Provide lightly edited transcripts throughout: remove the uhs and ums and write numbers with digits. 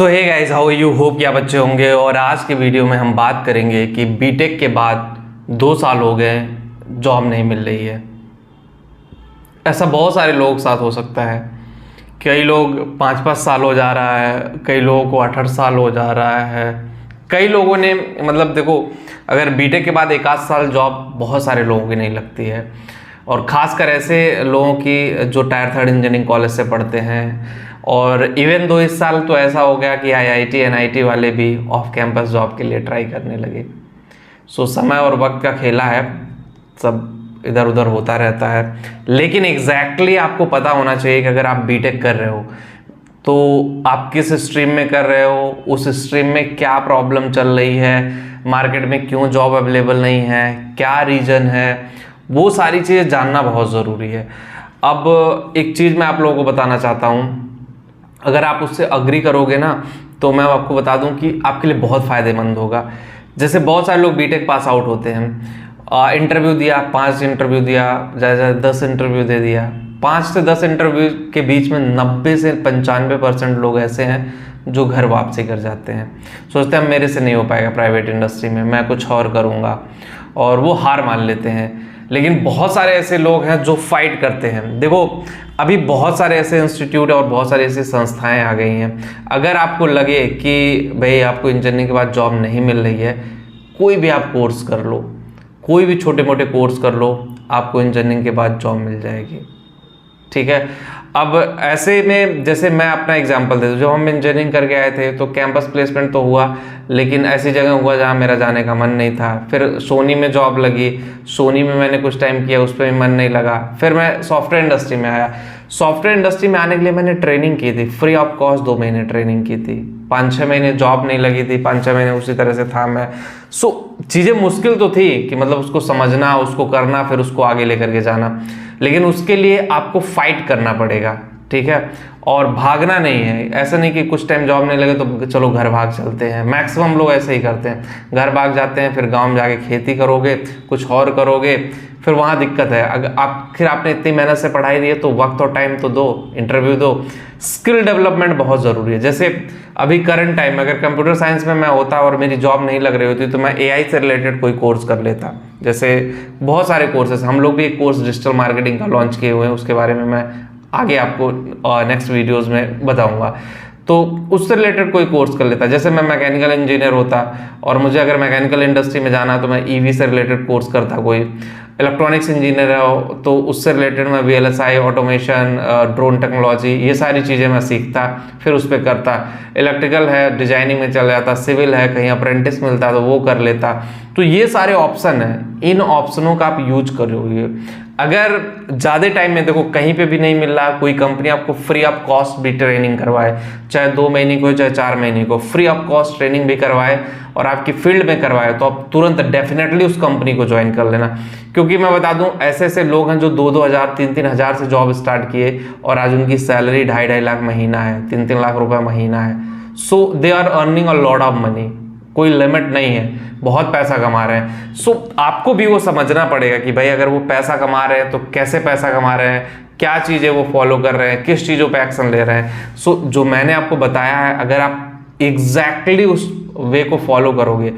So hey guys, how you, hope कि आप अच्छे होंगे। और आज के वीडियो में हम बात करेंगे कि बीटेक के बाद 2 साल हो गए जॉब नहीं मिल रही है। ऐसा बहुत सारे लोगों के साथ हो सकता है। कई लोग 5-5 साल हो जा रहा है, कई लोगों को 8-8 साल हो जा रहा है। कई लोगों ने मतलब देखो, अगर बीटेक के बाद 1 आध साल जॉब बहुत सारे लोगों की नहीं लगती है, और ख़ासकर ऐसे लोगों की जो टायर 3 इंजीनियरिंग कॉलेज से पढ़ते हैं। और इवन 2 इस साल तो ऐसा हो गया कि आईआईटी एनआईटी वाले भी ऑफ कैंपस जॉब के लिए ट्राई करने लगे। सो समय और वक्त का खेला है, सब इधर उधर होता रहता है। लेकिन एग्जैक्टली आपको पता होना चाहिए कि अगर आप बीटेक कर रहे हो तो आप किस स्ट्रीम में कर रहे हो, उस स्ट्रीम में क्या प्रॉब्लम चल रही है, मार्केट में क्यों जॉब अवेलेबल नहीं है, क्या रीजन है, वो सारी चीज़ें जानना बहुत ज़रूरी है। अब एक चीज़ मैं आप लोगों को बताना चाहता हूँ, अगर आप उससे अग्री करोगे ना तो मैं आपको बता दूं कि आपके लिए बहुत फ़ायदेमंद होगा। जैसे बहुत सारे लोग बीटेक पास आउट होते हैं, इंटरव्यू दिया, 5 इंटरव्यू दिया, ज़्यादा 10 इंटरव्यू दे दिया। 5 से 10 इंटरव्यू के बीच में 90 से 95% लोग ऐसे हैं जो घर वापसी कर जाते हैं। सोचते हैं मेरे से नहीं हो पाएगा प्राइवेट इंडस्ट्री में, मैं कुछ और करूँगा, और वो हार मान लेते हैं। लेकिन बहुत सारे ऐसे लोग हैं जो फाइट करते हैं। देखो, अभी बहुत सारे ऐसे इंस्टीट्यूट और बहुत सारी ऐसी संस्थाएं आ गई हैं। अगर आपको लगे कि भाई आपको इंजीनियरिंग के बाद जॉब नहीं मिल रही है, कोई भी आप कोर्स कर लो, कोई भी छोटे मोटे कोर्स कर लो, आपको इंजीनियरिंग के बाद जॉब मिल जाएगी। ठीक है। अब ऐसे में जैसे मैं अपना एग्जांपल दे दूं, जब हम इंजीनियरिंग करके आए थे तो कैंपस प्लेसमेंट तो हुआ, लेकिन ऐसी जगह हुआ जहां मेरा जाने का मन नहीं था। फिर सोनी में जॉब लगी, सोनी में मैंने कुछ टाइम किया, उस पर भी मन नहीं लगा। फिर मैं सॉफ्टवेयर इंडस्ट्री में आया। सॉफ्टवेयर इंडस्ट्री में आने के लिए मैंने ट्रेनिंग की थी, फ्री ऑफ कॉस्ट 2 महीने ट्रेनिंग की थी। 5-6 महीने जॉब नहीं लगी थी, 5-6 महीने उसी तरह से था मैं। चीज़ें मुश्किल तो थी कि मतलब उसको समझना, उसको करना, फिर उसको आगे लेकर के जाना, लेकिन उसके लिए आपको फाइट करना पड़ेगा। ठीक है। और भागना नहीं है। ऐसा नहीं कि कुछ टाइम जॉब नहीं लगे तो चलो घर भाग चलते हैं। मैक्सिमम लोग ऐसे ही करते हैं, घर भाग जाते हैं, फिर गांव में जाके खेती करोगे, कुछ और करोगे, फिर वहाँ दिक्कत है। अगर आपने इतनी मेहनत से पढ़ाई दी है तो वक्त और टाइम तो दो, इंटरव्यू दो। स्किल डेवलपमेंट बहुत ज़रूरी है। जैसे अभी करंट टाइम में अगर कंप्यूटर साइंस में मैं होता और मेरी जॉब नहीं लग रही होती तो मैं एआई से रिलेटेड कोई कोर्स कर लेता। जैसे बहुत सारे कोर्सेस, हम लोग भी एक कोर्स डिजिटल मार्केटिंग का लॉन्च किए हुए हैं, उसके बारे में मैं आगे आपको नेक्स्ट वीडियोस में बताऊंगा। तो उससे रिलेटेड कोई कोर्स कर लेता। जैसे मैं मैकेनिकल इंजीनियर होता और मुझे अगर मैकेनिकल इंडस्ट्री में जाना तो मैं ईवी से रिलेटेड कोर्स करता। कोई इलेक्ट्रॉनिक्स इंजीनियर है तो उससे रिलेटेड मैं वीएलएसआई, ऑटोमेशन, ड्रोन टेक्नोलॉजी, ये सारी चीज़ें मैं सीखता, फिर उस पर करता। इलेक्ट्रिकल है, डिजाइनिंग में चल जाता। सिविल है, कहीं अप्रेंटिस मिलता तो वो कर लेता। तो ये सारे ऑप्शन हैं, इन ऑप्शनों का आप यूज करोगे। अगर ज़्यादा टाइम में देखो कहीं पे भी नहीं मिल रहा, कोई कंपनी आपको फ्री ऑफ कॉस्ट भी ट्रेनिंग करवाए, चाहे 2 महीने को चाहे 4 महीने को, फ्री ऑफ कॉस्ट ट्रेनिंग भी करवाए और आपकी फील्ड में करवाए, तो आप तुरंत डेफिनेटली उस कंपनी को ज्वाइन कर लेना। क्योंकि मैं बता दूं, ऐसे ऐसे लोग हैं जो 2-2 हज़ार 3-3 हज़ार से जॉब स्टार्ट किए और आज उनकी सैलरी 2.5-2.5 लाख महीना है, 3-3 लाख रुपए महीना है। So they are earning a lot of money, कोई लिमिट नहीं है, बहुत पैसा कमा रहे हैं। सो आपको भी वो समझना पड़ेगा कि भाई अगर वो पैसा कमा रहे हैं तो कैसे पैसा कमा रहे हैं, क्या चीज़ें वो फॉलो कर रहे हैं, किस चीज़ों पे एक्शन ले रहे हैं। सो जो मैंने आपको बताया है, अगर आप एग्जैक्टली उस वे को फॉलो करोगे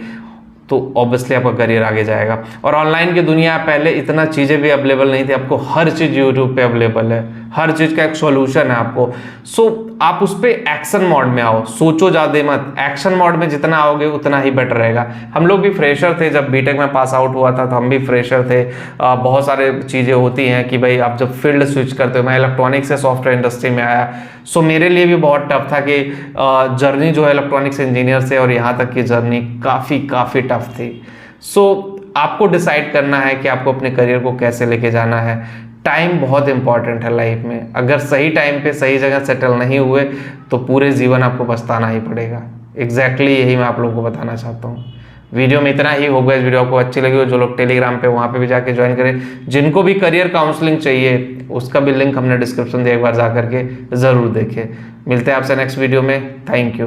तो ऑब्वियसली आपका करियर आगे जाएगा। और ऑनलाइन की दुनिया, पहले इतना चीज़ें भी अवेलेबल नहीं थी, आपको हर चीज़ यूट्यूब पे अवेलेबल है, हर चीज़ का एक सॉल्यूशन है आपको। सो आप उस पर एक्शन मोड में आओ, सोचो ज़्यादा मत। एक्शन मोड में जितना आओगे उतना ही बेटर रहेगा। हम लोग भी फ्रेशर थे, जब बीटेक में पास आउट हुआ था तो हम भी फ्रेशर थे। बहुत सारे चीज़ें होती हैं कि भाई आप जब फील्ड स्विच करते हो, मैं इलेक्ट्रॉनिक्स से सॉफ्टवेयर इंडस्ट्री में आया। सो मेरे लिए भी बहुत टफ था कि जर्नी जो है इलेक्ट्रॉनिक्स इंजीनियर से और यहाँ तक की जर्नी काफ़ी टफ थी। सो आपको डिसाइड करना है कि आपको अपने करियर को कैसे लेके जाना है। टाइम बहुत इंपॉर्टेंट है लाइफ में। अगर सही टाइम पे सही जगह सेटल नहीं हुए तो पूरे जीवन आपको पछताना ही पड़ेगा। एग्जैक्टली यही मैं आप लोगों को बताना चाहता हूँ। वीडियो में इतना ही होगा। इस वीडियो आपको अच्छी लगी हो, जो लोग टेलीग्राम पे, वहाँ पे भी जाके ज्वाइन करें। जिनको भी करियर काउंसलिंग चाहिए उसका भी लिंक हमने डिस्क्रिप्शन दिया, एक बार जा करके ज़रूर देखें। मिलते हैं आपसे नेक्स्ट वीडियो में। Thank you.